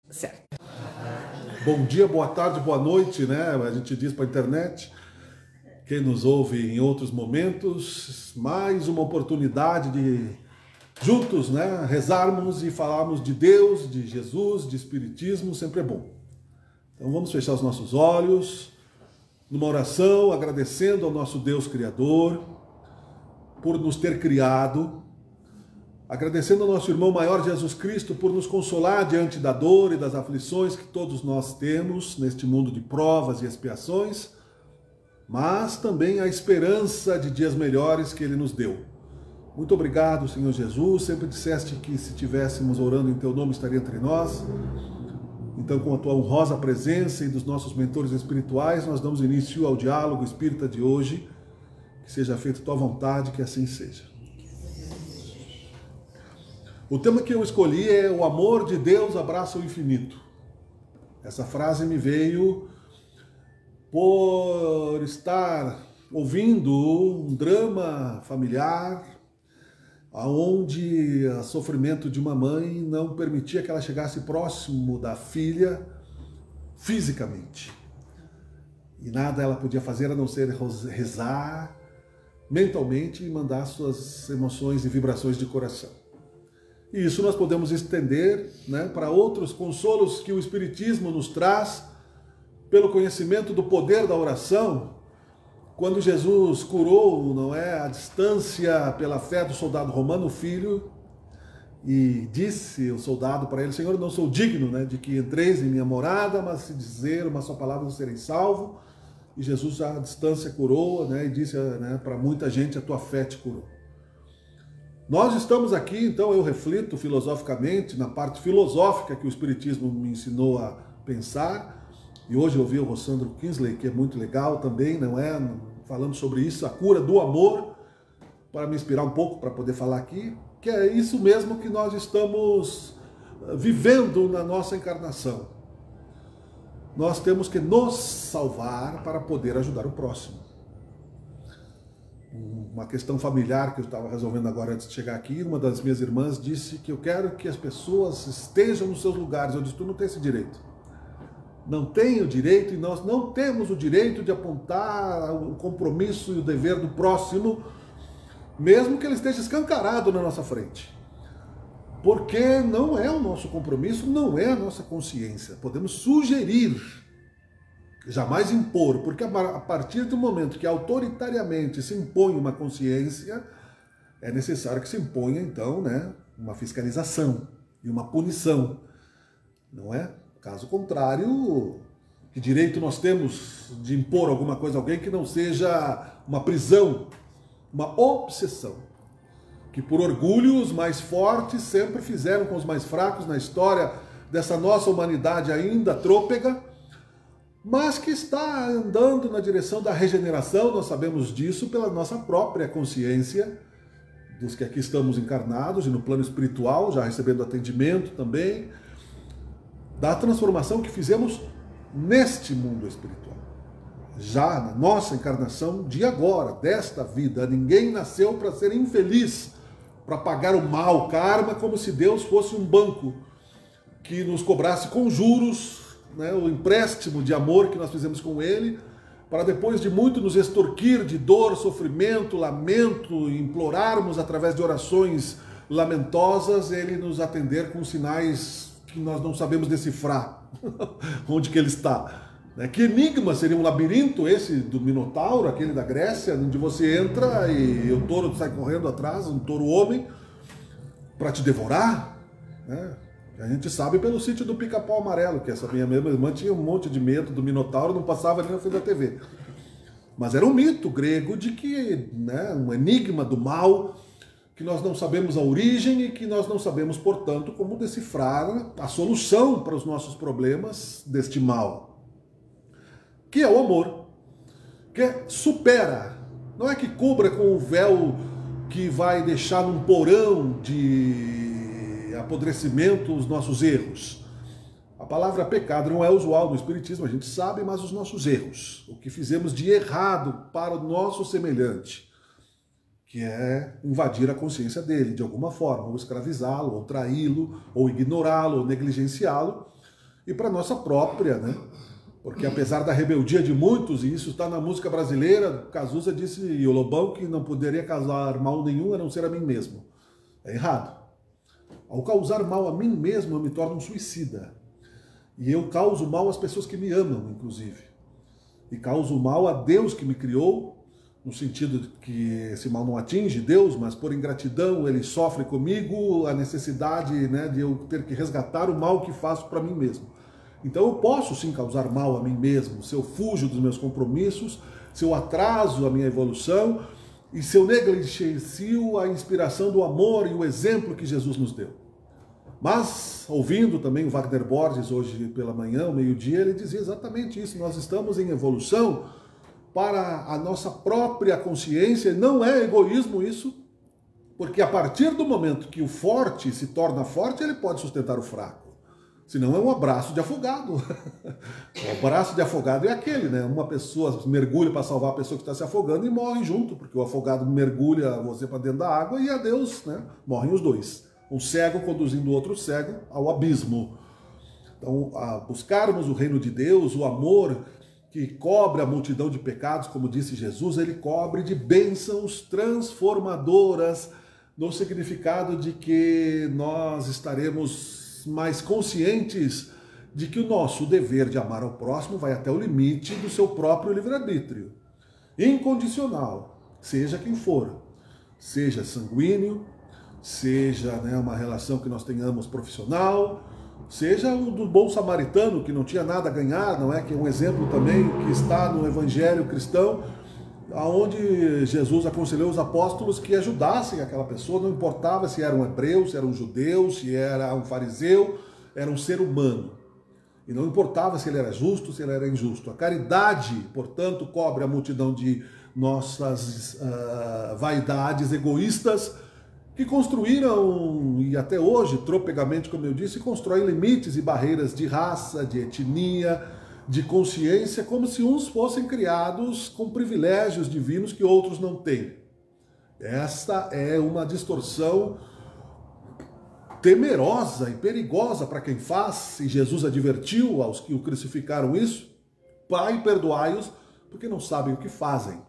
Certo. Bom dia, boa tarde, boa noite, né? A gente diz para a internet. Quem nos ouve em outros momentos, mais uma oportunidade de juntos, né, rezarmos e falarmos de Deus, de Jesus, de Espiritismo, sempre é bom. Então vamos fechar os nossos olhos numa oração, agradecendo ao nosso Deus Criador por nos ter criado, agradecendo ao nosso irmão maior Jesus Cristo por nos consolar diante da dor e das aflições que todos nós temos neste mundo de provas e expiações, mas também a esperança de dias melhores que Ele nos deu. Muito obrigado, Senhor Jesus. Sempre disseste que se estivéssemos orando em Teu nome estaria entre nós. Então, com a Tua honrosa presença e dos nossos mentores espirituais, nós damos início ao diálogo espírita de hoje. Que seja feita Tua vontade, que assim seja. O tema que eu escolhi é o amor de Deus abraça o infinito. Essa frase me veio por estar ouvindo um drama familiar onde o sofrimento de uma mãe não permitia que ela chegasse próximo da filha fisicamente. E nada ela podia fazer a não ser rezar mentalmente e mandar suas emoções e vibrações de coração. E isso nós podemos estender, né, para outros consolos que o Espiritismo nos traz pelo conhecimento do poder da oração. Quando Jesus curou, não é, a distância pela fé do soldado romano, o filho, e disse o soldado para ele: Senhor, eu não sou digno, né, de que entreis em minha morada, mas se dizer uma só palavra não serei salvo. E Jesus à distância curou, né, e disse, né, para muita gente: a tua fé te curou. Nós estamos aqui, então eu reflito filosoficamente na parte filosófica que o Espiritismo me ensinou a pensar, e hoje eu ouvi o Rossandro Kinsley, que é muito legal também, não é? Falando sobre isso, a cura do amor, para me inspirar um pouco, para poder falar aqui, que é isso mesmo que nós estamos vivendo na nossa encarnação. Nós temos que nos salvar para poder ajudar o próximo. Uma questão familiar que eu estava resolvendo agora antes de chegar aqui, uma das minhas irmãs disse que eu quero que as pessoas estejam nos seus lugares. Eu disse: tu não tem esse direito. Não tem o direito, e nós não temos o direito de apontar o compromisso e o dever do próximo, mesmo que ele esteja escancarado na nossa frente. Porque não é o nosso compromisso, não é a nossa consciência. Podemos sugerir, jamais impor, porque a partir do momento que autoritariamente se impõe uma consciência, é necessário que se imponha, então, né, uma fiscalização e uma punição, não é? Caso contrário, que direito nós temos de impor alguma coisa a alguém que não seja uma prisão, uma obsessão, que por orgulho os mais fortes sempre fizeram com os mais fracos na história dessa nossa humanidade ainda trôpega, mas que está andando na direção da regeneração. Nós sabemos disso pela nossa própria consciência, dos que aqui estamos encarnados e no plano espiritual, já recebendo atendimento também, da transformação que fizemos neste mundo espiritual. Já na nossa encarnação de agora, desta vida, ninguém nasceu para ser infeliz, para pagar o mal, karma, como se Deus fosse um banco que nos cobrasse com juros, né, o empréstimo de amor que nós fizemos com Ele, para depois de muito nos extorquir de dor, sofrimento, lamento, implorarmos através de orações lamentosas, Ele nos atender com sinais que nós não sabemos decifrar onde que Ele está. Que enigma seria um labirinto esse do Minotauro, aquele da Grécia, onde você entra e o touro sai correndo atrás, um touro homem, para te devorar, né? A gente sabe pelo sítio do Pica-Pau Amarelo, que essa minha mesma irmã tinha um monte de medo do Minotauro, não passava ali na frente da TV. Mas era um mito grego de que, né, um enigma do mal, que nós não sabemos a origem e que nós não sabemos, portanto, como decifrar a solução para os nossos problemas deste mal, que é o amor, que supera, não é que cubra com o véu que vai deixar num porão de apodrecimento os nossos erros. A palavra pecado não é usual no Espiritismo, a gente sabe, mas os nossos erros, o que fizemos de errado para o nosso semelhante, que é invadir a consciência dele de alguma forma, ou escravizá-lo, ou traí-lo, ou ignorá-lo, ou negligenciá-lo, e para a nossa própria, né? Porque apesar da rebeldia de muitos, e isso está na música brasileira, Cazuza disse, e o Lobão, que não poderia causar mal nenhum a não ser a mim mesmo. É errado. Ao causar mal a mim mesmo, eu me torno um suicida. E eu causo mal às pessoas que me amam, inclusive. E causo mal a Deus que me criou, no sentido de que esse mal não atinge Deus, mas por ingratidão ele sofre comigo a necessidade, né, de eu ter que resgatar o mal que faço para mim mesmo. Então eu posso sim causar mal a mim mesmo, se eu fujo dos meus compromissos, se eu atraso a minha evolução e se eu negligencio a inspiração do amor e o exemplo que Jesus nos deu. Mas, ouvindo também o Wagner Borges hoje pela manhã, ao meio-dia, ele dizia exatamente isso. Nós estamos em evolução para a nossa própria consciência. Não é egoísmo isso, porque a partir do momento que o forte se torna forte, ele pode sustentar o fraco. Senão é um abraço de afogado. O abraço de afogado é aquele, né? Uma pessoa mergulha para salvar a pessoa que está se afogando e morre junto, porque o afogado mergulha você para dentro da água e adeus, né? Morrem os dois. Um cego conduzindo o outro cego ao abismo. Então, a buscarmos o reino de Deus, o amor que cobre a multidão de pecados, como disse Jesus, ele cobre de bênçãos transformadoras, no significado de que nós estaremos mais conscientes de que o nosso dever de amar ao próximo vai até o limite do seu próprio livre-arbítrio. Incondicional, seja quem for, seja sanguíneo, seja, né, uma relação que nós tenhamos profissional, seja o do bom samaritano que não tinha nada a ganhar, não é? Que é um exemplo também que está no Evangelho cristão, onde Jesus aconselhou os apóstolos que ajudassem aquela pessoa, não importava se era um hebreu, se era um judeu, se era um fariseu, era um ser humano. E não importava se ele era justo, se ele era injusto. A caridade, portanto, cobre a multidão de nossas vaidades egoístas que construíram, e até hoje, tropegamente, como eu disse, constroem limites e barreiras de raça, de etnia, de consciência, como se uns fossem criados com privilégios divinos que outros não têm. Esta é uma distorção temerosa e perigosa para quem faz, e Jesus advertiu aos que o crucificaram isso: Pai, perdoai-os, porque não sabem o que fazem.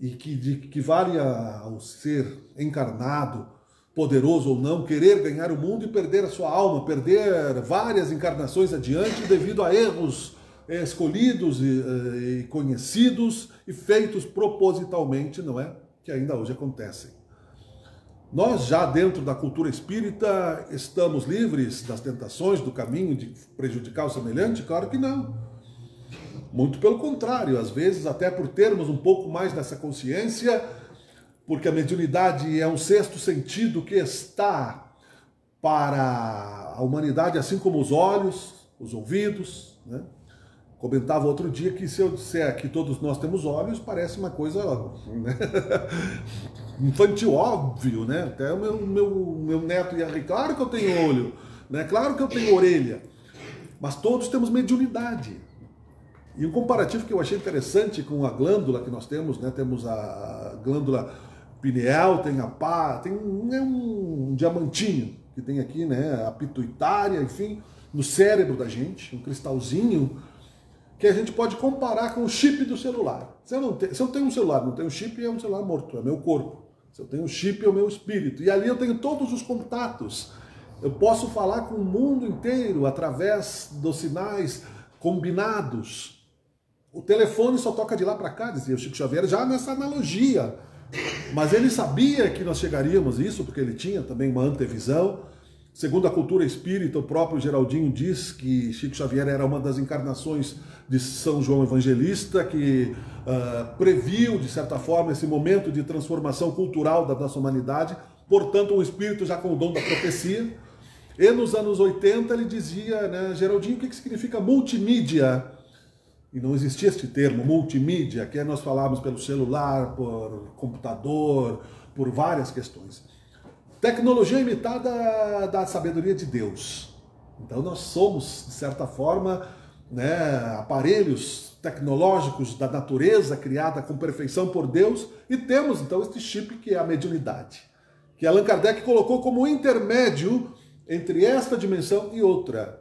E que vale ao ser encarnado, poderoso ou não, querer ganhar o mundo e perder a sua alma, perder várias encarnações adiante devido a erros escolhidos e conhecidos e feitos propositalmente, não é? Que ainda hoje acontecem. Nós já dentro da cultura espírita estamos livres das tentações do caminho de prejudicar o semelhante? Claro que não. Muito pelo contrário, às vezes até por termos um pouco mais dessa consciência, porque a mediunidade é um sexto sentido que está para a humanidade, assim como os olhos, os ouvidos, né? Comentava outro dia que se eu disser que todos nós temos olhos, parece uma coisa, né, infantil, óbvio, né? Até o meu neto ia rir, claro que eu tenho olho, né? Claro que eu tenho orelha, mas todos temos mediunidade. E um comparativo que eu achei interessante com a glândula que nós temos, né? Temos a glândula pineal, tem um diamantinho que tem aqui, né? A pituitária, enfim, no cérebro da gente, um cristalzinho que a gente pode comparar com o chip do celular. Se eu tenho um celular, não tenho chip, é um celular morto, é meu corpo. Se eu tenho um chip, é o meu espírito. E ali eu tenho todos os contatos. Eu posso falar com o mundo inteiro através dos sinais combinados. O telefone só toca de lá para cá, dizia o Chico Xavier, já nessa analogia. Mas ele sabia que nós chegaríamos a isso, porque ele tinha também uma antevisão. Segundo a cultura espírita, o próprio Geraldinho diz que Chico Xavier era uma das encarnações de São João Evangelista, que previu, de certa forma, esse momento de transformação cultural da nossa humanidade. Portanto, um espírito já com o dom da profecia. E nos anos 80 ele dizia, né, Geraldinho, o que significa multimídia? E não existia este termo, multimídia, que nós falávamos pelo celular, por computador, por várias questões. Tecnologia imitada da sabedoria de Deus. Então nós somos, de certa forma, né, aparelhos tecnológicos da natureza, criada com perfeição por Deus, e temos então este chip que é a mediunidade, que Allan Kardec colocou como intermédio entre esta dimensão e outra.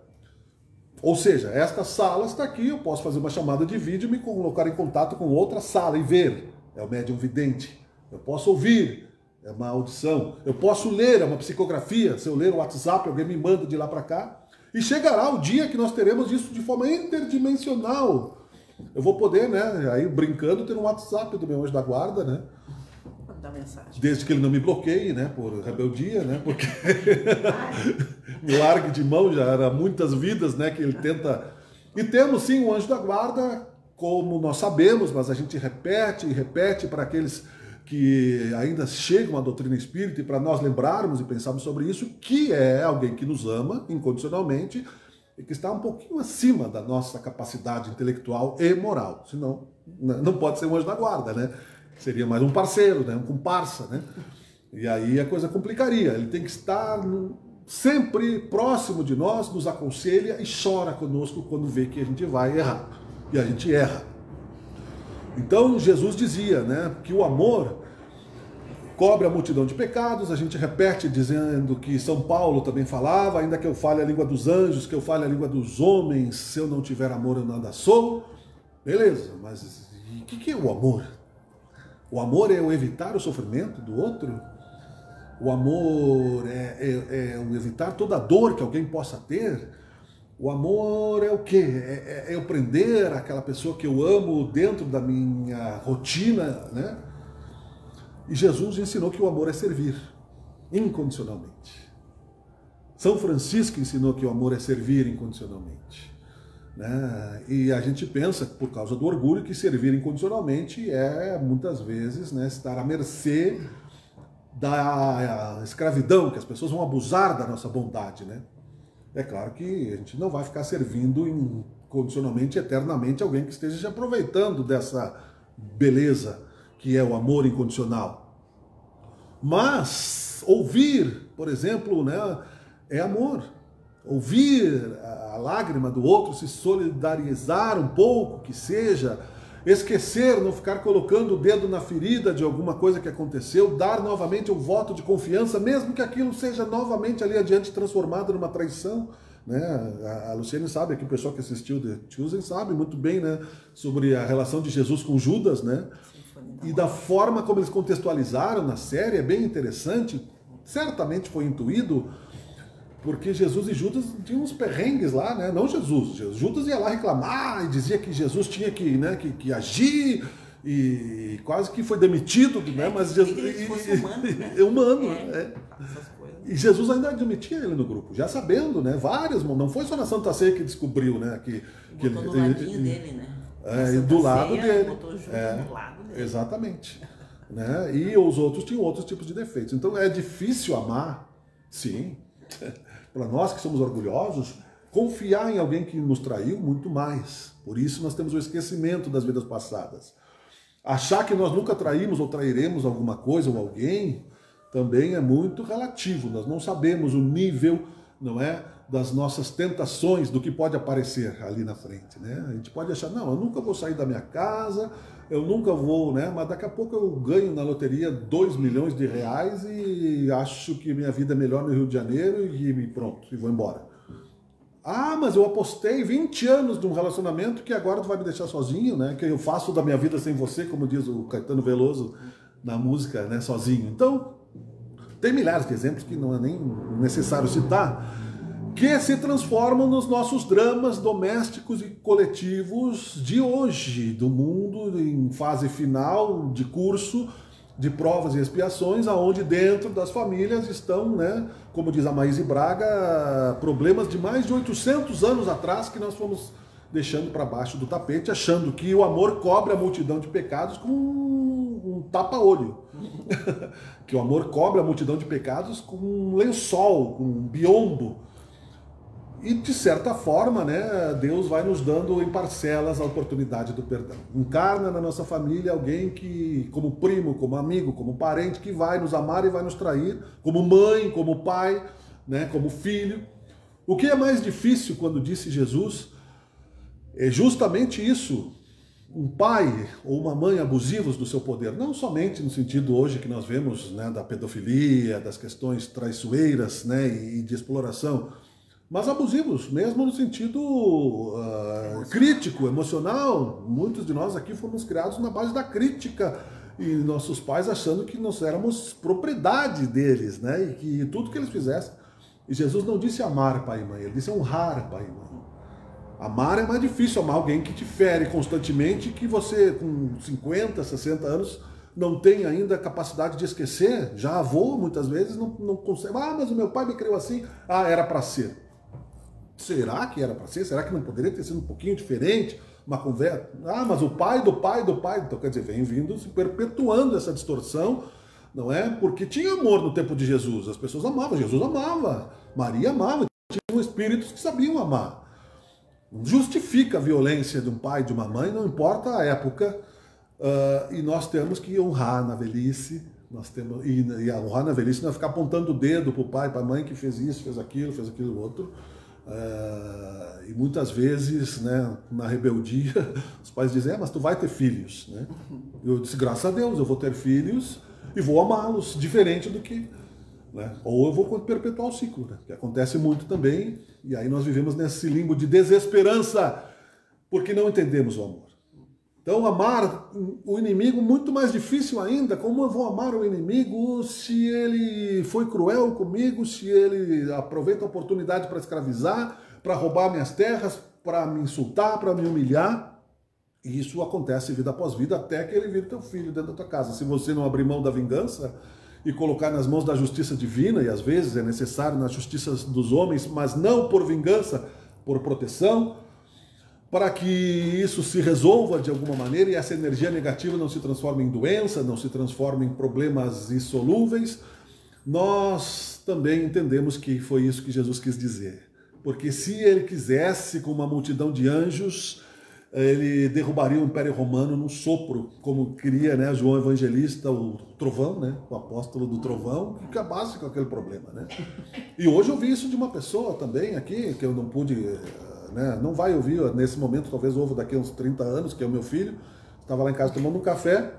Ou seja, esta sala está aqui, eu posso fazer uma chamada de vídeo e me colocar em contato com outra sala e ver. É o médium vidente. Eu posso ouvir, é uma audição. Eu posso ler, é uma psicografia. Se eu ler o WhatsApp, alguém me manda de lá para cá. E chegará o dia que nós teremos isso de forma interdimensional. Eu vou poder, né, aí brincando, ter um WhatsApp do meu anjo da guarda, né? Da mensagem. Desde que ele não me bloqueie, né, por rebeldia, né, porque me largue de mão, já era muitas vidas, né, que ele tenta. E temos sim o anjo da guarda, como nós sabemos, mas a gente repete e repete para aqueles que ainda chegam à doutrina espírita e para nós lembrarmos e pensarmos sobre isso, que é alguém que nos ama incondicionalmente e que está um pouquinho acima da nossa capacidade intelectual e moral. Senão, não pode ser um anjo da guarda, né? Seria mais um parceiro, né? Um comparsa, né? E aí a coisa complicaria. Ele tem que estar sempre próximo de nós, nos aconselha e chora conosco quando vê que a gente vai errar. E a gente erra. Então Jesus dizia, né, que o amor cobre a multidão de pecados. A gente repete dizendo que São Paulo também falava, ainda que eu fale a língua dos anjos, que eu fale a língua dos homens, se eu não tiver amor eu nada sou. Beleza, mas o que é o amor? O amor é o evitar o sofrimento do outro? O amor é o evitar toda a dor que alguém possa ter? O amor é o quê? É eu prender aquela pessoa que eu amo dentro da minha rotina, né? E Jesus ensinou que o amor é servir, incondicionalmente. São Francisco ensinou que o amor é servir incondicionalmente. Né? E a gente pensa, por causa do orgulho, que servir incondicionalmente é, muitas vezes, né, estar à mercê da escravidão, que as pessoas vão abusar da nossa bondade, né? É claro que a gente não vai ficar servindo incondicionalmente, eternamente, alguém que esteja se aproveitando dessa beleza que é o amor incondicional. Mas ouvir, por exemplo, né, é amor. Ouvir a lágrima do outro, se solidarizar um pouco, que seja, esquecer, não ficar colocando o dedo na ferida de alguma coisa que aconteceu, dar novamente um voto de confiança, mesmo que aquilo seja novamente ali adiante transformado numa traição. Né? A Luciane sabe, aqui o pessoal que assistiu The Chosen sabe muito bem, né, sobre a relação de Jesus com Judas, né? E da forma como eles contextualizaram na série, é bem interessante, certamente foi intuído, porque Jesus e Judas tinham uns perrengues lá, né? Não Jesus, Judas ia lá reclamar e dizia que Jesus tinha que, né, que agir e quase que foi demitido, né? Mas Jesus humano, né? Humano, E Jesus ainda admitia ele no grupo, já sabendo, né? Várias, não foi só na Santa Ceia que descobriu, né? Que botou do ladinho dele, né? E do lado dele. Botou junto do lado dele. Exatamente. Né? E os outros tinham outros tipos de defeitos. Então é difícil amar, sim. Para nós que somos orgulhosos, confiar em alguém que nos traiu, muito mais. Por isso nós temos o esquecimento das vidas passadas. Achar que nós nunca traímos ou trairemos alguma coisa ou alguém também é muito relativo. Nós não sabemos o nível, não é, das nossas tentações, do que pode aparecer ali na frente, né? A gente pode achar, não, eu nunca vou sair da minha casa, eu nunca vou, né? Mas daqui a pouco eu ganho na loteria 2 milhões de reais e acho que minha vida é melhor no Rio de Janeiro e pronto, e vou embora. Ah, mas eu apostei 20 anos de um relacionamento que agora tu vai me deixar sozinho, né? Que eu faço da minha vida sem você, como diz o Caetano Veloso na música, né? Sozinho. Então, tem milhares de exemplos que não é nem necessário citar, que se transformam nos nossos dramas domésticos e coletivos de hoje, do mundo em fase final de curso, de provas e expiações, aonde dentro das famílias estão, né, como diz a Maíse Braga, problemas de mais de 800 anos atrás que nós fomos deixando para baixo do tapete, achando que o amor cobre a multidão de pecados com um tapa-olho. Que o amor cobre a multidão de pecados com um lençol, com um biombo. E, de certa forma, né, Deus vai nos dando em parcelas a oportunidade do perdão. Encarna na nossa família alguém que, como primo, como amigo, como parente, que vai nos amar e vai nos trair, como mãe, como pai, né, como filho. O que é mais difícil, quando disse Jesus, é justamente isso. Um pai ou uma mãe abusivos do seu poder, não somente no sentido hoje que nós vemos, né, da pedofilia, das questões traiçoeiras, né, e de exploração, mas abusivos, mesmo no sentido crítico, emocional. Muitos de nós aqui fomos criados na base da crítica e nossos pais achando que nós éramos propriedade deles, né? E que tudo que eles fizessem. E Jesus não disse amar pai e mãe, ele disse honrar pai e mãe. Amar é mais difícil, amar alguém que te fere constantemente, que você com 50, 60 anos não tem ainda capacidade de esquecer, já avô muitas vezes não consegue. Ah, mas o meu pai me criou assim, era para ser. Será que era para ser? Será que não poderia ter sido um pouquinho diferente? Uma conversa. Ah, mas o pai do pai do pai. Então, quer dizer, vem vindo, se perpetuando essa distorção, não é? Porque tinha amor no tempo de Jesus. As pessoas amavam, Jesus amava, Maria amava. Tinham espíritos que sabiam amar. Justifica a violência de um pai e de uma mãe, não importa a época. E nós temos que honrar na velhice. E honrar na velhice não é ficar apontando o dedo para o pai, para a mãe que fez isso, fez aquilo outro. E muitas vezes, né, na rebeldia, os pais dizem, mas tu vai ter filhos, né? Eu disse, graças a Deus, eu vou ter filhos e vou amá-los, diferente do que, né? Ou eu vou perpetuar o ciclo, né? Que acontece muito também, e aí nós vivemos nesse limbo de desesperança, porque não entendemos o amor. Então, amar o inimigo, muito mais difícil ainda. Como eu vou amar o inimigo se ele foi cruel comigo, se ele aproveita a oportunidade para escravizar, para roubar minhas terras, para me insultar, para me humilhar? E isso acontece vida após vida, até que ele vire teu filho dentro da tua casa. Se você não abrir mão da vingança e colocar nas mãos da justiça divina, e às vezes é necessário na justiça dos homens, mas não por vingança, por proteção, para que isso se resolva de alguma maneira e essa energia negativa não se transforme em doença, não se transforme em problemas insolúveis, nós também entendemos que foi isso que Jesus quis dizer. Porque se ele quisesse, com uma multidão de anjos, ele derrubaria o Império Romano num sopro, como queria, né, João Evangelista, o trovão, né, o apóstolo do trovão, que acabasse com aquele problema, né? E hoje eu vi isso de uma pessoa também aqui, que eu não pude... Né? Não vai ouvir nesse momento, talvez ouva daqui a uns 30 anos, que é o meu filho. Estava lá em casa tomando um café,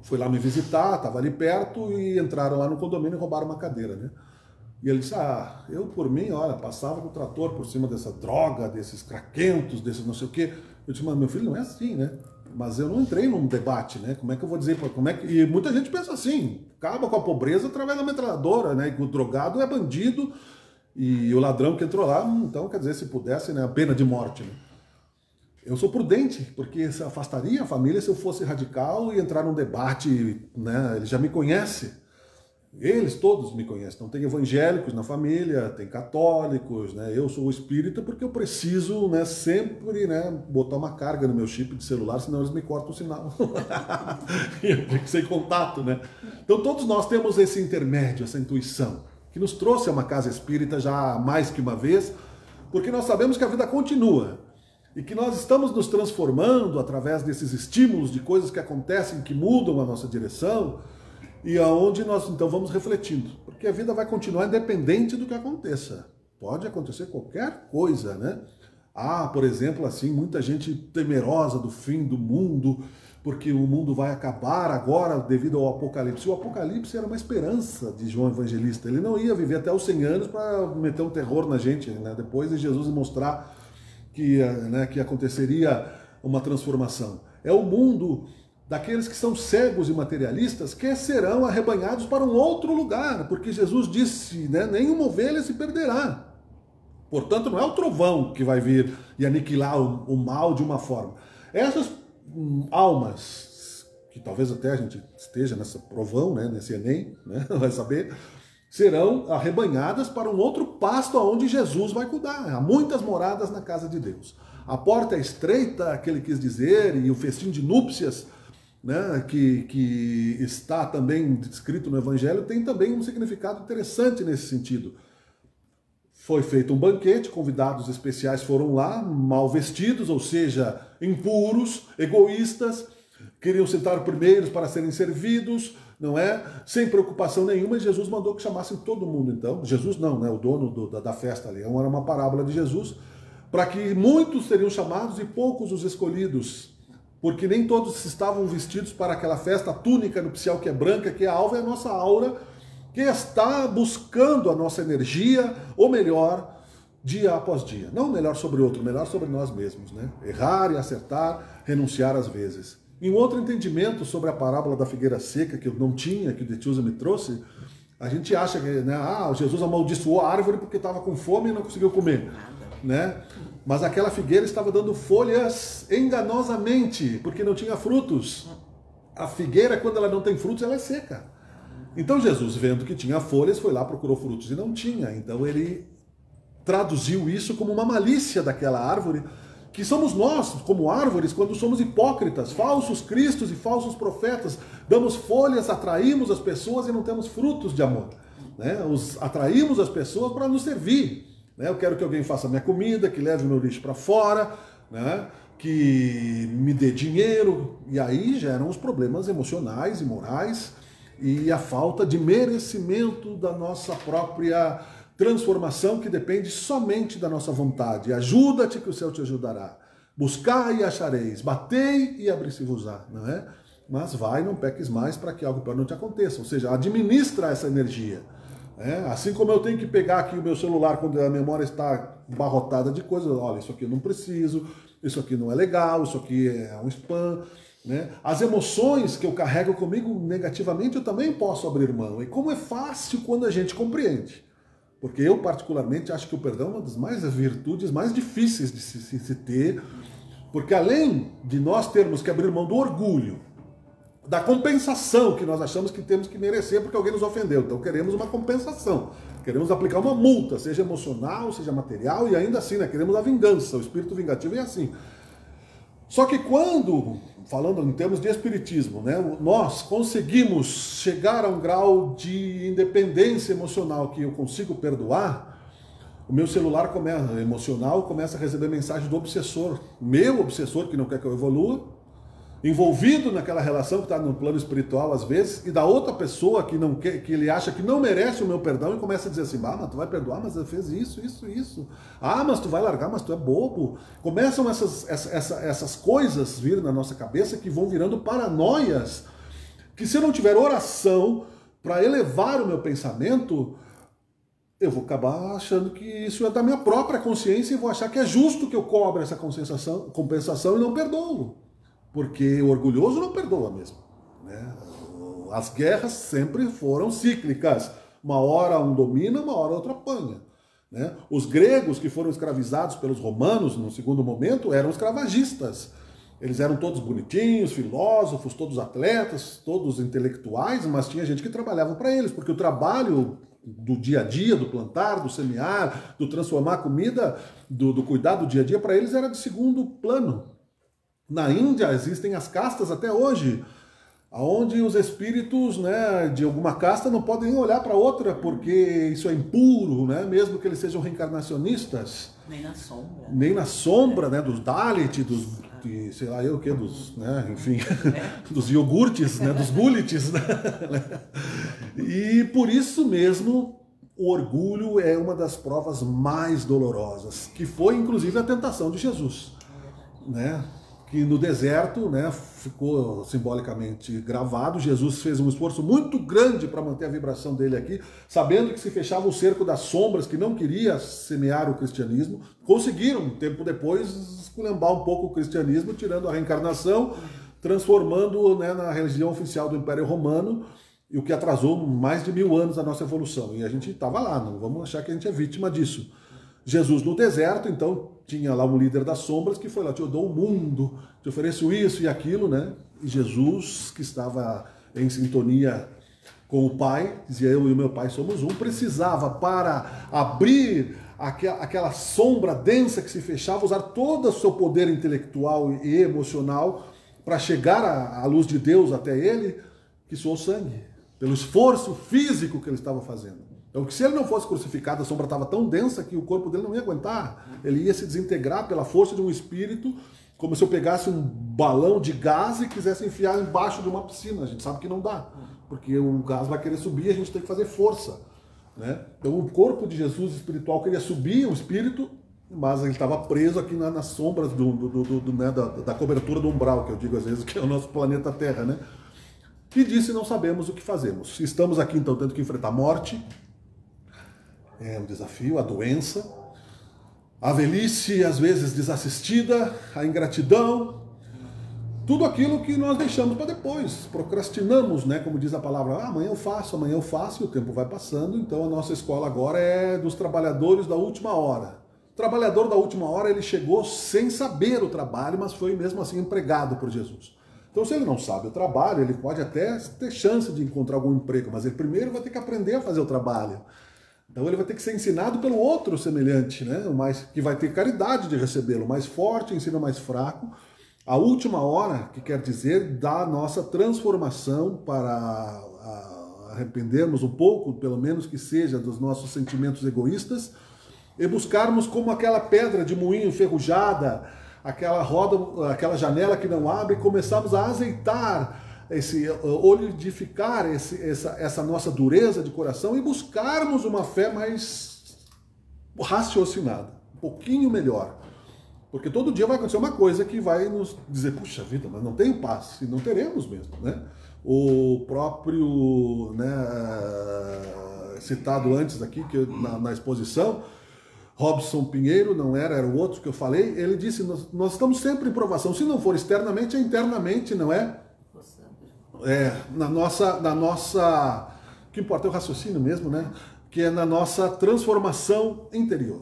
foi lá me visitar, estava ali perto e entraram lá no condomínio e roubaram uma cadeira, né? E ele disse, eu por mim, olha, passava com o trator por cima dessa droga, desses craquentos, desses não sei o quê. Eu disse, mas meu filho não é assim, né? Mas eu não entrei num debate, né? Como é que eu vou dizer, E muita gente pensa assim, acaba com a pobreza através da metralhadora, né? E o drogado é bandido, e o ladrão que entrou lá, então, quer dizer, se pudesse, né, a pena de morte. Né? Eu sou prudente, porque se afastaria a família se eu fosse radical e entrar num debate, né, ele já me conhece. Eles todos me conhecem. Então tem evangélicos na família, tem católicos, né? Eu sou espírita porque eu preciso, né, sempre, né, botar uma carga no meu chip de celular, senão eles me cortam o sinal. E eu fico sem contato, né? Então todos nós temos esse intermédio, essa intuição, que nos trouxe a uma casa espírita já mais que uma vez, porque nós sabemos que a vida continua e que nós estamos nos transformando através desses estímulos de coisas que acontecem, que mudam a nossa direção, e aonde nós então vamos refletindo, porque a vida vai continuar independente do que aconteça. Pode acontecer qualquer coisa, né? Por exemplo, assim, muita gente temerosa do fim do mundo, porque o mundo vai acabar agora devido ao Apocalipse. O Apocalipse era uma esperança de João Evangelista. Ele não ia viver até os 100 anos para meter um terror na gente, né? Depois de Jesus mostrar que, né, que aconteceria uma transformação. É o mundo daqueles que são cegos e materialistas que serão arrebanhados para um outro lugar, porque Jesus disse, né, nenhuma ovelha se perderá. Portanto, não é o trovão que vai vir e aniquilar o mal de uma forma. Essas almas, que talvez até a gente esteja nessa provão, né, nesse Enem, né, vai saber, serão arrebanhadas para um outro pasto aonde Jesus vai cuidar. Há muitas moradas na casa de Deus. A porta é estreita, que ele quis dizer, e o festim de núpcias, né, que está também descrito no Evangelho, tem também um significado interessante nesse sentido. Foi feito um banquete, convidados especiais foram lá, mal vestidos, ou seja, impuros, egoístas, queriam sentar primeiros para serem servidos, não é? Sem preocupação nenhuma, e Jesus mandou que chamassem todo mundo, então. Jesus não, né? O dono da festa ali, era uma parábola de Jesus, para que muitos seriam chamados e poucos os escolhidos, porque nem todos estavam vestidos para aquela festa, a túnica nupcial que é branca, que é a nossa aura, que está buscando a nossa energia, ou melhor, dia após dia. Não melhor sobre o outro, melhor sobre nós mesmos, né? Errar e acertar, renunciar às vezes. Em outro entendimento sobre a parábola da figueira seca, que eu não tinha, que o Detiusa me trouxe, a gente acha que, né, Jesus amaldiçoou a árvore porque estava com fome e não conseguiu comer, né? Mas aquela figueira estava dando folhas enganosamente, porque não tinha frutos. A figueira, quando ela não tem frutos, ela é seca. Então Jesus, vendo que tinha folhas, foi lá, procurou frutos e não tinha. Então ele traduziu isso como uma malícia daquela árvore, que somos nós, como árvores, quando somos hipócritas, falsos cristos e falsos profetas, damos folhas, atraímos as pessoas e não temos frutos de amor, né? Atraímos as pessoas para nos servir, né? Eu quero que alguém faça minha comida, que leve meu lixo para fora, né? Que me dê dinheiro, e aí geram os problemas emocionais e morais e a falta de merecimento da nossa própria transformação, que depende somente da nossa vontade. Ajuda-te que o céu te ajudará. Buscai e achareis. Batei e abri-se-vos-á, não é? Mas vai, não peques mais para que algo pior não te aconteça. Ou seja, administra essa energia. Assim como eu tenho que pegar aqui o meu celular quando a memória está abarrotada de coisas. Olha, isso aqui eu não preciso, isso aqui não é legal, isso aqui é um spam, né? As emoções que eu carrego comigo negativamente eu também posso abrir mão. E como é fácil quando a gente compreende. Porque eu, particularmente, acho que o perdão é uma das virtudes mais difíceis de se ter, porque além de nós termos que abrir mão do orgulho, da compensação que nós achamos que temos que merecer porque alguém nos ofendeu, então queremos uma compensação, queremos aplicar uma multa, seja emocional, seja material, e ainda assim, né, queremos a vingança, o espírito vingativo é assim. Só que quando, falando em termos de espiritismo, né, nós conseguimos chegar a um grau de independência emocional que eu consigo perdoar, o meu celular emocional começa a receber mensagem do obsessor, meu obsessor que não quer que eu evolua, envolvido naquela relação que está no plano espiritual às vezes, e da outra pessoa que não quer, que ele acha que não merece o meu perdão e começa a dizer assim, mas tu vai perdoar, mas ele fez isso. Mas tu vai largar, mas tu é bobo. Começam essas coisas vir na nossa cabeça que vão virando paranoias, que se eu não tiver oração para elevar o meu pensamento, eu vou acabar achando que isso é da minha própria consciência e vou achar que é justo que eu cobre essa compensação e não perdoo. Porque o orgulhoso não perdoa mesmo, né? As guerras sempre foram cíclicas. Uma hora um domina, uma hora outro apanha, né? Os gregos que foram escravizados pelos romanos, no segundo momento, eram escravagistas. Eles eram todos bonitinhos, filósofos, todos atletas, todos intelectuais, mas tinha gente que trabalhava para eles, porque o trabalho do dia a dia, do plantar, do semear, do transformar a comida, do cuidar do dia a dia, para eles era de segundo plano. Na Índia existem as castas até hoje, onde os espíritos, né, de alguma casta não podem nem olhar para outra, porque isso é impuro, né, mesmo que eles sejam reencarnacionistas. Nem na sombra. Nem na sombra, né, dos Dalit, sei lá eu o que, dos, né, enfim, dos iogurtes, né, dos gulites, né? E por isso mesmo o orgulho é uma das provas mais dolorosas, que foi inclusive a tentação de Jesus, né? Que no deserto, né, ficou simbolicamente gravado. Jesus fez um esforço muito grande para manter a vibração dele aqui, sabendo que se fechava o cerco das sombras, que não queria semear o cristianismo. Conseguiram, um tempo depois, esculhambar um pouco o cristianismo, tirando a reencarnação, transformando, né, na religião oficial do Império Romano, e o que atrasou mais de 1000 anos a nossa evolução. E a gente estava lá, não vamos achar que a gente é vítima disso. Jesus no deserto, então, tinha lá um líder das sombras que foi lá, te dou o mundo, te ofereço isso e aquilo, né? E Jesus, que estava em sintonia com o Pai, dizia eu e o meu Pai somos um, precisava para abrir aquela sombra densa que se fechava, usar todo o seu poder intelectual e emocional para chegar à luz de Deus até ele, que suou sangue, pelo esforço físico que ele estava fazendo. Então, que se ele não fosse crucificado, a sombra estava tão densa que o corpo dele não ia aguentar. Ele ia se desintegrar pela força de um espírito, como se eu pegasse um balão de gás e quisesse enfiar embaixo de uma piscina. A gente sabe que não dá, porque o gás vai querer subir e a gente tem que fazer força, né? Então, o corpo de Jesus espiritual queria subir, o espírito, mas ele estava preso aqui nas sombras né, da cobertura do umbral, que eu digo às vezes que é o nosso planeta Terra, né? E disse, não sabemos o que fazemos. Estamos aqui, então, tendo que enfrentar a morte, o desafio, a doença, a velhice às vezes desassistida, a ingratidão, tudo aquilo que nós deixamos para depois, procrastinamos, né? Como diz a palavra, amanhã eu faço, e o tempo vai passando. Então a nossa escola agora é dos trabalhadores da última hora. O trabalhador da última hora, ele chegou sem saber o trabalho, mas foi mesmo assim empregado por Jesus. Então se ele não sabe o trabalho, ele pode até ter chance de encontrar algum emprego, mas ele primeiro vai ter que aprender a fazer o trabalho. Então ele vai ter que ser ensinado pelo outro semelhante, né? O mais, que vai ter caridade de recebê-lo. O mais forte ensina o mais fraco. A última hora, que quer dizer da nossa transformação para arrependermos um pouco, pelo menos que seja, dos nossos sentimentos egoístas, e buscarmos como aquela pedra de moinho enferrujada, aquela roda, aquela janela que não abre, e começarmos a azeitar, olidificar essa nossa dureza de coração e buscarmos uma fé mais raciocinada, um pouquinho melhor. Porque todo dia vai acontecer uma coisa que vai nos dizer, puxa vida, mas não tenho paz, e não teremos mesmo, né? O próprio, né, citado antes aqui, que na exposição, Robson Pinheiro, não era o outro que eu falei, ele disse, nós estamos sempre em provação, se não for externamente, é internamente, não é? Na nossa, o que importa é o raciocínio mesmo, né? Que é na nossa transformação interior.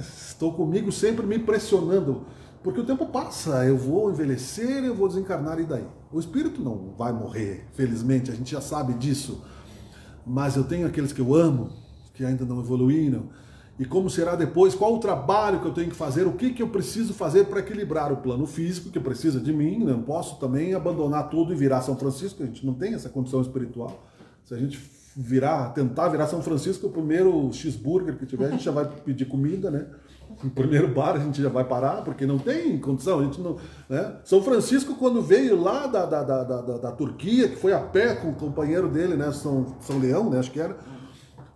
Estou comigo sempre me pressionando, porque o tempo passa, eu vou envelhecer, eu vou desencarnar e daí? O espírito não vai morrer, felizmente, a gente já sabe disso, mas eu tenho aqueles que eu amo, que ainda não evoluíram, e como será depois, qual o trabalho que eu tenho que fazer, o que eu preciso fazer para equilibrar o plano físico, que precisa de mim, não posso também abandonar tudo e virar São Francisco, a gente não tem essa condição espiritual, se a gente tentar virar São Francisco, o primeiro cheeseburger que tiver, a gente já vai pedir comida, né? O primeiro bar a gente já vai parar, porque não tem condição, a gente não, né? São Francisco, quando veio lá da Turquia, que foi a pé com o companheiro dele, né? São Leão, né? Acho que era,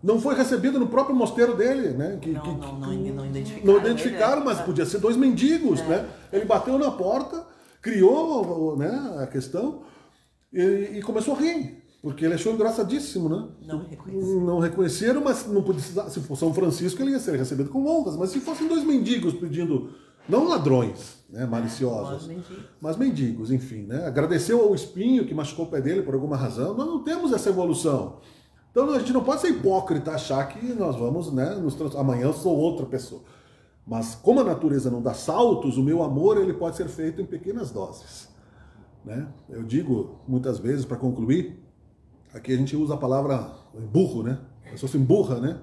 não foi recebido no próprio mosteiro dele, né? Não identificaram. Não identificaram, mas podia ser dois mendigos, né? Ele bateu na porta, criou, né, a questão e começou a rir. Porque ele achou engraçadíssimo, né? Não reconheceram, mas não podia, se fosse São Francisco, ele ia ser recebido com honras. Mas se fossem dois mendigos pedindo, não ladrões, né, maliciosos, mas mendigos, enfim, né? Agradeceu ao espinho que machucou o pé dele por alguma razão. Nós não temos essa evolução. Então a gente não pode ser hipócrita, achar que nós vamos, né, amanhã eu sou outra pessoa. Mas como a natureza não dá saltos, o meu amor ele pode ser feito em pequenas doses, né? Eu digo muitas vezes, para concluir, aqui a gente usa a palavra burro, né? A pessoa se emburra, né?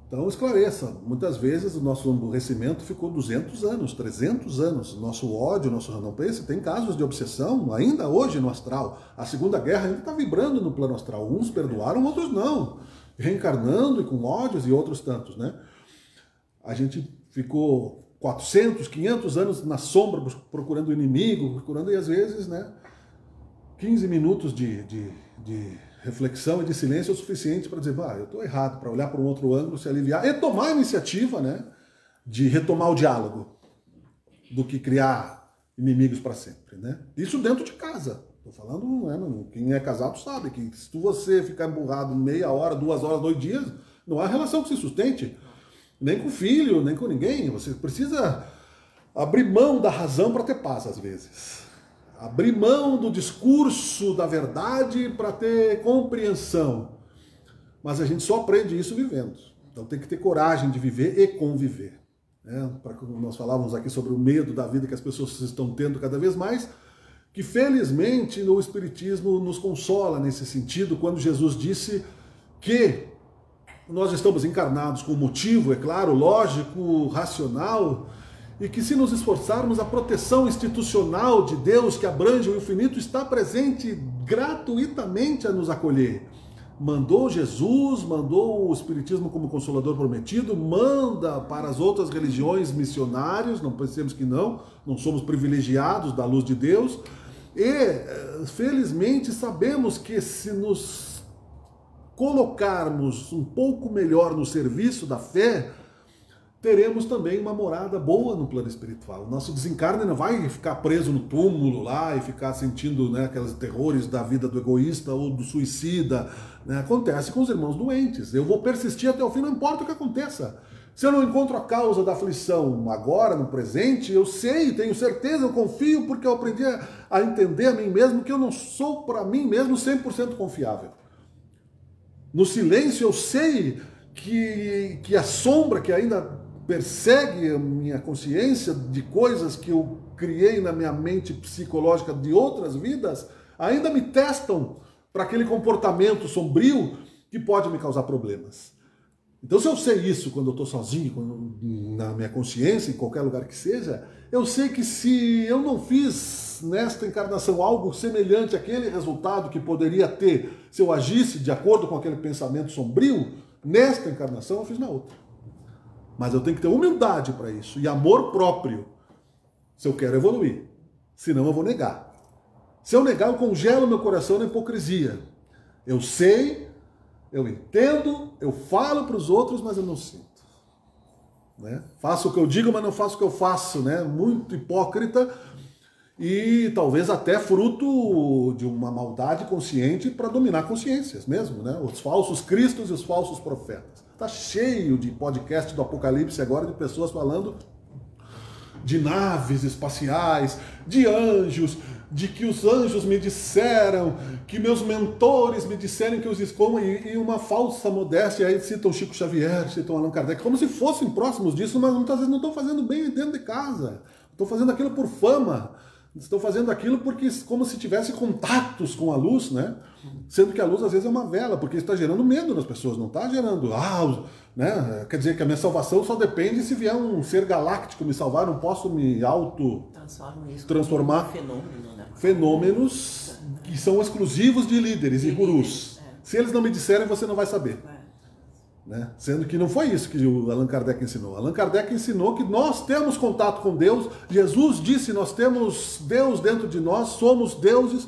Então esclareça, muitas vezes o nosso emburrecimento ficou 200 anos, 300 anos. Nosso ódio, nosso não pense, tem casos de obsessão ainda hoje no astral. A Segunda Guerra ainda está vibrando no plano astral. Uns perdoaram, outros não. Reencarnando e com ódios e outros tantos, né? A gente ficou 400, 500 anos na sombra procurando o inimigo, procurando, e às vezes, né? 15 minutos de reflexão e de silêncio é o suficiente para dizer, eu estou errado, para olhar para um outro ângulo, se aliviar e tomar a iniciativa, né, de retomar o diálogo, do que criar inimigos para sempre, né? Isso dentro de casa. Estou falando, né, quem é casado sabe que se você ficar emburrado meia hora, 2 horas, 2 dias, não há relação que se sustente, nem com o filho, nem com ninguém. Você precisa abrir mão da razão para ter paz às vezes. Abrir mão do discurso da verdade para ter compreensão. Mas a gente só aprende isso vivendo. Então tem que ter coragem de viver e conviver. Nós falávamos aqui sobre o medo da vida que as pessoas estão tendo cada vez mais, que felizmente o Espiritismo nos consola nesse sentido, quando Jesus disse que nós estamos encarnados com motivo, é claro, lógico, racional, e que se nos esforçarmos, a proteção institucional de Deus, que abrange o infinito, está presente gratuitamente a nos acolher. Mandou Jesus, mandou o Espiritismo como Consolador prometido, manda para as outras religiões missionários, não pensemos que não somos privilegiados da luz de Deus, e felizmente sabemos que se nos colocarmos um pouco melhor no serviço da fé, teremos também uma morada boa no plano espiritual. O nosso desencarne não vai ficar preso no túmulo lá e ficar sentindo, né, aqueles terrores da vida do egoísta ou do suicida. Né? Acontece com os irmãos doentes. Eu vou persistir até o fim, não importa o que aconteça. Se eu não encontro a causa da aflição agora, no presente, eu sei, tenho certeza, eu confio, porque eu aprendi a entender a mim mesmo que eu não sou para mim mesmo 100% confiável. No silêncio eu sei que a sombra que ainda persegue a minha consciência de coisas que eu criei na minha mente psicológica de outras vidas, ainda me testam para aquele comportamento sombrio que pode me causar problemas. Então, se eu sei isso quando eu estou sozinho, na minha consciência, em qualquer lugar que seja, eu sei que se eu não fiz nesta encarnação algo semelhante àquele resultado que poderia ter se eu agisse de acordo com aquele pensamento sombrio, nesta encarnação eu fiz na outra. Mas eu tenho que ter humildade para isso e amor próprio, se eu quero evoluir. Senão eu vou negar. Se eu negar, eu congelo meu coração na hipocrisia. Eu sei, eu entendo, eu falo para os outros, mas eu não sinto. Né? Faço o que eu digo, mas não faço o que eu faço. Né? Muito hipócrita e talvez até fruto de uma maldade consciente para dominar consciências mesmo. Né? Os falsos cristos e os falsos profetas. Está cheio de podcast do Apocalipse agora de pessoas falando de naves espaciais, de anjos, de que os anjos me disseram, que meus mentores me disseram que os escomam, e uma falsa modéstia, aí citam Chico Xavier, citam Allan Kardec, como se fossem próximos disso, mas muitas vezes não estão fazendo bem dentro de casa, estão fazendo aquilo por fama, estão fazendo aquilo porque como se tivesse contatos com a luz, né? Sendo que a luz às vezes é uma vela, porque está gerando medo nas pessoas, não está gerando, né? Quer dizer que a minha salvação só depende se vier um ser galáctico me salvar, não posso me transformar fenômenos que são exclusivos de líderes e gurus. Se eles não me disserem, você não vai saber. Né? Sendo que não foi isso que o Allan Kardec ensinou. Allan Kardec ensinou que nós temos contato com Deus. Jesus disse, nós temos Deus dentro de nós, somos deuses,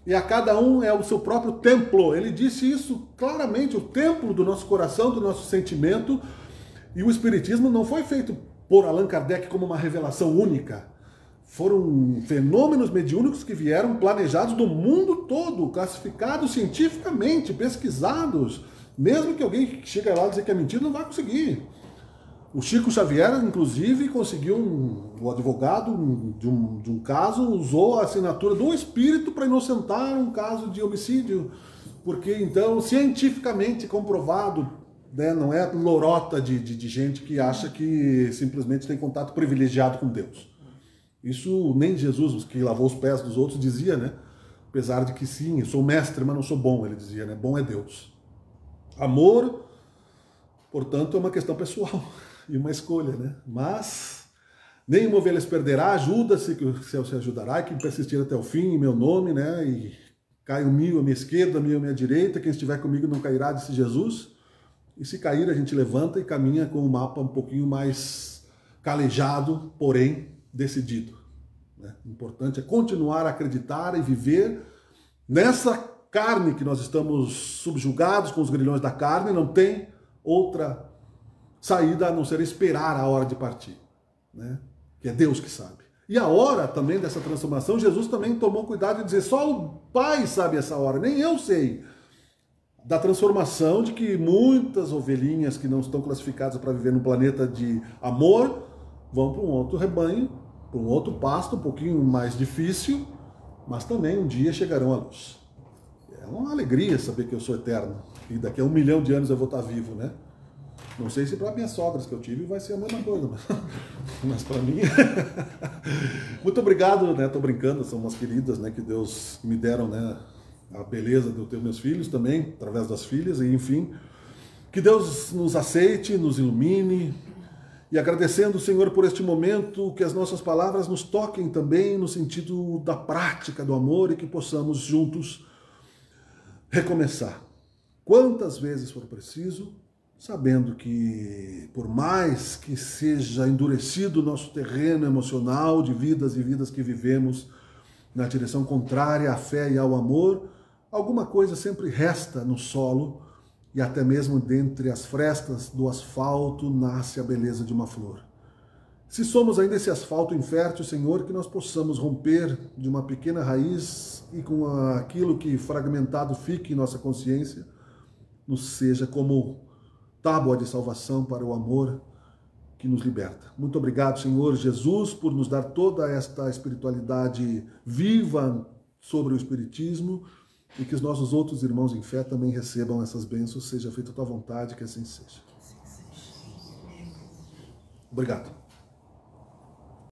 e a cada um é o seu próprio templo. Ele disse isso claramente, o templo do nosso coração, do nosso sentimento. E o Espiritismo não foi feito por Allan Kardec como uma revelação única. Foram fenômenos mediúnicos que vieram planejados do mundo todo, classificados cientificamente, pesquisados. Mesmo que alguém chegue lá e dizer que é mentira, não vai conseguir. O Chico Xavier, inclusive, conseguiu, o advogado de um caso, usou a assinatura do espírito para inocentar um caso de homicídio. Porque, então, cientificamente comprovado, né, não é lorota de gente que acha que simplesmente tem contato privilegiado com Deus. Isso nem Jesus, que lavou os pés dos outros, dizia, né? Apesar de que sim, eu sou mestre, mas não sou bom, ele dizia, né? Bom é Deus. Amor, portanto, é uma questão pessoal e uma escolha, né? Mas nenhuma ovelha se perderá, ajuda-se que o céu se ajudará, e quem persistir até o fim, em meu nome, né? E cai o mil à minha esquerda, mil à minha direita, quem estiver comigo não cairá, disse Jesus. E se cair, a gente levanta e caminha com o mapa um pouquinho mais calejado, porém decidido. Né? O importante é continuar a acreditar e viver nessa carne que nós estamos subjugados com os grilhões da carne, não tem outra saída a não ser esperar a hora de partir, né? Que é Deus que sabe. E a hora também dessa transformação, Jesus também tomou cuidado de dizer, só o Pai sabe essa hora, nem eu sei. Da transformação de que muitas ovelhinhas que não estão classificadas para viver num planeta de amor, vão para um outro rebanho, para um outro pasto, um pouquinho mais difícil, mas também um dia chegarão à luz. É uma alegria saber que eu sou eterno. E daqui a 1 milhão de anos eu vou estar vivo, né? Não sei se para minhas sogras que eu tive vai ser a mesma coisa, mas para mim... Muito obrigado, né? Tô brincando, são umas queridas, né? Que Deus me deram, né? A beleza de eu ter meus filhos também, através das filhas, e enfim. Que Deus nos aceite, nos ilumine. E agradecendo o Senhor por este momento, que as nossas palavras nos toquem também no sentido da prática do amor e que possamos juntos recomeçar. Quantas vezes for preciso, sabendo que por mais que seja endurecido o nosso terreno emocional de vidas e vidas que vivemos na direção contrária à fé e ao amor, alguma coisa sempre resta no solo e até mesmo dentre as frestas do asfalto nasce a beleza de uma flor. Se somos ainda esse asfalto infértil, Senhor, que nós possamos romper de uma pequena raiz e com aquilo que fragmentado fique em nossa consciência, nos seja como tábua de salvação para o amor, que nos liberta. Muito obrigado, Senhor Jesus, por nos dar toda esta espiritualidade viva sobre o Espiritismo e que os nossos outros irmãos em fé também recebam essas bênçãos. Seja feita a tua vontade, que assim seja. Obrigado.